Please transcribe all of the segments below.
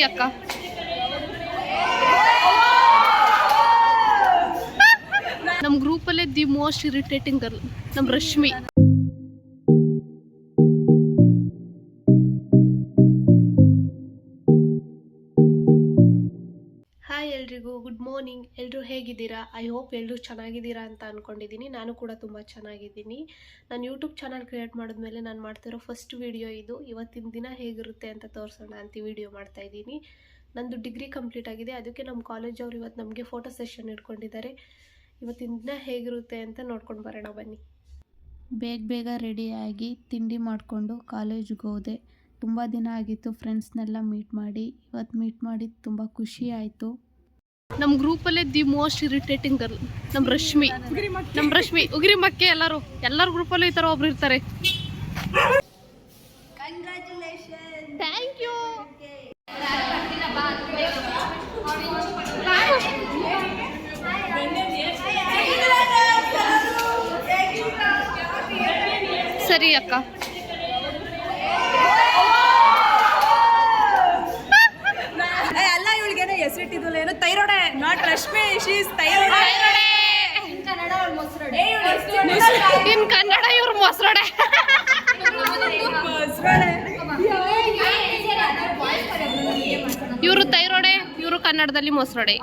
ಅಕ್ಕ. ನಮ್ಮ ಗ್ರೂಪಲ್ಲೇ the most irritating girl ನಮ್ಮ ರಶ್ಮಿ. ಹಾಯ್ ಎಲ್ರಿಗೂ, ಗುಡ್ ಮಾರ್ನಿಂಗ್. ಎಲ್ಲರೂ ಹೇಗಿದ್ದೀರಾ? ಐ ಹೋಪ್ ಎಲ್ಲರೂ ಚೆನ್ನಾಗಿದ್ದೀರಾ ಅಂತ ಅಂದ್ಕೊಂಡಿದ್ದೀನಿ. ನಾನು ಕೂಡ ತುಂಬ ಚೆನ್ನಾಗಿದ್ದೀನಿ. ನಾನು ಯೂಟ್ಯೂಬ್ ಚಾನಲ್ ಕ್ರಿಯೇಟ್ ಮಾಡಿದ್ಮೇಲೆ ನಾನು ಮಾಡ್ತಿರೋ ಫಸ್ಟ್ ವಿಡಿಯೋ ಇದು. ಇವತ್ತಿನ ದಿನ ಹೇಗಿರುತ್ತೆ ಅಂತ ತೋರಿಸೋಣ ಅಂತ ವಿಡಿಯೋ ಮಾಡ್ತಾಯಿದ್ದೀನಿ. ನಂದು ಡಿಗ್ರಿ ಕಂಪ್ಲೀಟ್ ಆಗಿದೆ, ಅದಕ್ಕೆ ನಮ್ಮ ಕಾಲೇಜವ್ರು ಇವತ್ತು ನಮಗೆ ಫೋಟೋ ಸೆಷನ್ ಇಟ್ಕೊಂಡಿದ್ದಾರೆ. ಇವತ್ತಿನ ದಿನ ಹೇಗಿರುತ್ತೆ ಅಂತ ನೋಡ್ಕೊಂಡು ಬರೋಣ ಬನ್ನಿ. ಬೇಗ ರೆಡಿಯಾಗಿ ತಿಂಡಿ ಮಾಡಿಕೊಂಡು ಕಾಲೇಜ್ಗೆ ಹೋದೆ. ತುಂಬ ದಿನ ಆಗಿತ್ತು ಫ್ರೆಂಡ್ಸ್ನೆಲ್ಲ ಮೀಟ್ ಮಾಡಿ. ಇವತ್ತು ಮೀಟ್ ಮಾಡಿ ತುಂಬ ಖುಷಿ ಆಯಿತು. ನಮ್ಮ ಗ್ರೂಪಲ್ಲೇ ದಿ ಮೋಸ್ಟ್ ಇರಿಟೇಟಿಂಗ್ ಗರ್ಲ್ ನಮ್ಮ ರಶ್ಮಿ. ಉಗಿರಿ ಮಕ್ಕೆ. ಎಲ್ಲರ ಗ್ರೂಪಲ್ಲೂ ಈ ಥರ ಒಬ್ರು ಇರ್ತಾರೆ. Thank you. ಸರಿ ಅಕ್ಕ. ಅಲ್ಲ, ಇವಳಿಗೇನೋ ಹೆಸರಿಟ್ಟಿದ್ವಲ್ಲ, ಏನೋ thyroid, not Rashmi, she is thyroid. In Kannada ಇವ್ರು ಮೊಸರೊಡೆ. ಇವರು ಥೈರಾಯ್ಡೆ, ಇವರು ಕನ್ನಡದಲ್ಲಿ ಮೊಸರೊಡೆ.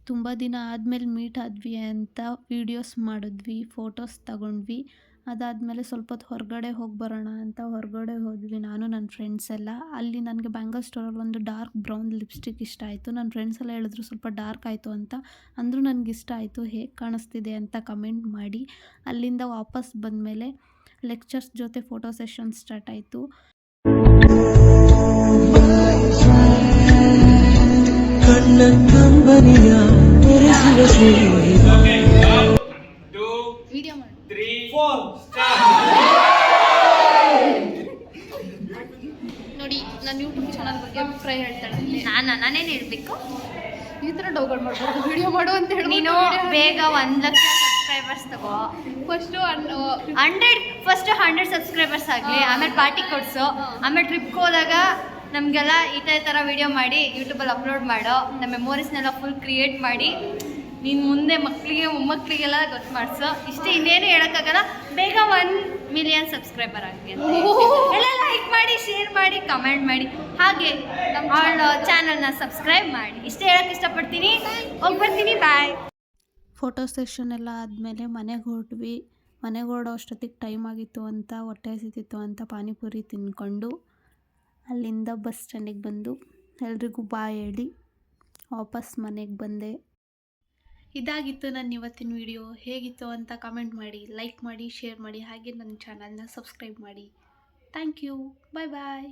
ತುಂಬ ದಿನ ಆದಮೇಲೆ ಮೀಟ್ ಆದ್ವಿ ಅಂತ ವೀಡಿಯೋಸ್ ಮಾಡಿದ್ವಿ, ಫೋಟೋಸ್ ತಗೊಂಡ್ವಿ. ಅದಾದಮೇಲೆ ಸ್ವಲ್ಪ ಹೊತ್ತು ಹೊರಗಡೆ ಹೋಗಿ ಬರೋಣ ಅಂತ ಹೊರಗಡೆ ಹೋದ್ವಿ ನಾನು ನನ್ನ ಫ್ರೆಂಡ್ಸ್ ಎಲ್ಲ. ಅಲ್ಲಿ ನನಗೆ ಬ್ಯಾಂಗಲ್ ಸ್ಟೋರಲ್ಲಿ ಒಂದು ಡಾರ್ಕ್ ಬ್ರೌನ್ ಲಿಪ್ಸ್ಟಿಕ್ ಇಷ್ಟ ಆಯಿತು. ನನ್ನ ಫ್ರೆಂಡ್ಸ್ ಎಲ್ಲ ಹೇಳಿದ್ರು ಸ್ವಲ್ಪ ಡಾರ್ಕ್ ಆಯಿತು ಅಂತ. ಅಂದರೂ ನನಗೆ ಇಷ್ಟ ಆಯಿತು. ಹೇಗೆ ಕಾಣಿಸ್ತಿದೆ ಅಂತ ಕಮೆಂಟ್ ಮಾಡಿ. ಅಲ್ಲಿಂದ ವಾಪಸ್ ಬಂದಮೇಲೆ ಲೆಕ್ಚರ್ಸ್ ಜೊತೆ ಫೋಟೋ ಸೆಷನ್ ಸ್ಟಾರ್ಟ್ ಆಯಿತು. ನೋಡಿ, ನಾನು ಯೂಟ್ಯೂಬ್ ಚಾನಲ್ ಬಗ್ಗೆ ಅಭಿಪ್ರಾಯ ಹೇಳ್ತಾಳೆ. ನಾನೇನು ಹೇಳ್ಬೇಕು? ಈ ಥರ ಡೌನ್ಲೋಡ್ ಮಾಡ್ಬೋದು, ವಿಡಿಯೋ ಮಾಡು ಅಂತ ಹೇಳಿ. ನೀನು ಬೇಗ 1 ಲಕ್ಷ ಸಬ್ಸ್ಕ್ರೈಬರ್ಸ್ ತಗೋ. ಫಸ್ಟ್ 100 ಸಬ್ಸ್ಕ್ರೈಬರ್ಸ್ ಆಗಲಿ, ಆಮೇಲೆ ಪಾರ್ಟಿ ಕೊಡಿಸು, ಆಮೇಲೆ ಟ್ರಿಪ್ಗೆ ಹೋದಾಗ ನಮಗೆಲ್ಲ ಈ ಥರ ವಿಡಿಯೋ ಮಾಡಿ ಯೂಟ್ಯೂಬಲ್ಲಿ ಅಪ್ಲೋಡ್ ಮಾಡೋ. ನಮ್ಮ ಮೆಮೊರೀಸ್ನೆಲ್ಲ ಫುಲ್ ಕ್ರಿಯೇಟ್ ಮಾಡಿ ನೀನು ಮುಂದೆ ಮಕ್ಕಳಿಗೆ ಮೊಮ್ಮಕ್ಕಳಿಗೆಲ್ಲ ಗೊತ್ತು ಮಾಡಿಸೋ. ಇಷ್ಟೇ, ಇನ್ನೇನು ಹೇಳೋಕ್ಕಾಗಲ್ಲ. ಬೇಗ 1 ಮಿಲಿಯನ್ ಸಬ್ಸ್ಕ್ರೈಬರ್ ಆಗಿ ಅಂತ ಎಲ್ಲ ಲೈಕ್ ಮಾಡಿ, ಶೇರ್ ಮಾಡಿ, ಕಮೆಂಟ್ ಮಾಡಿ, ಹಾಗೆ ನಮ್ಮ ಚಾನಲ್ನ ಸಬ್ಸ್ಕ್ರೈಬ್ ಮಾಡಿ. ಇಷ್ಟೇ ಹೇಳೋಕ್ಕೆ ಇಷ್ಟಪಡ್ತೀನಿ. ಹೋಗ್ಬರ್ತೀನಿ, ಬಾಯ್. ಫೋಟೋ ಸೆಷನ್ ಎಲ್ಲ ಆದಮೇಲೆ ಮನೆಗೆ ಹೊರಟ್ವಿ. ಮನೆಗೆ ಹೊರಡೋ ಅಷ್ಟೊತ್ತಿಗೆ ಟೈಮ್ ಆಗಿತ್ತು ಅಂತ, ಹೊಟ್ಟೆ ಹಸಿತಿತ್ತು ಅಂತ ಪಾನಿಪುರಿ ತಿಂದ್ಕೊಂಡು ಅಲ್ಲಿಂದ ಬಸ್ ಸ್ಟ್ಯಾಂಡಿಗೆ ಬಂದು ಎಲ್ರಿಗೂ ಬಾಯ್ ಹೇಳಿ ವಾಪಸ್ ಮನೆಗೆ ಬಂದೆ. ಇದಾಗಿತ್ತು ನನ್ನ ಇವತ್ತಿನ ವಿಡಿಯೋ. ಹೇಗಿತ್ತು ಅಂತ ಕಮೆಂಟ್ ಮಾಡಿ, ಲೈಕ್ ಮಾಡಿ, ಶೇರ್ ಮಾಡಿ, ಹಾಗೆ ನನ್ನ ಚಾನಲ್ನ ಸಬ್ಸ್ಕ್ರೈಬ್ ಮಾಡಿ. Thank you. Bye bye.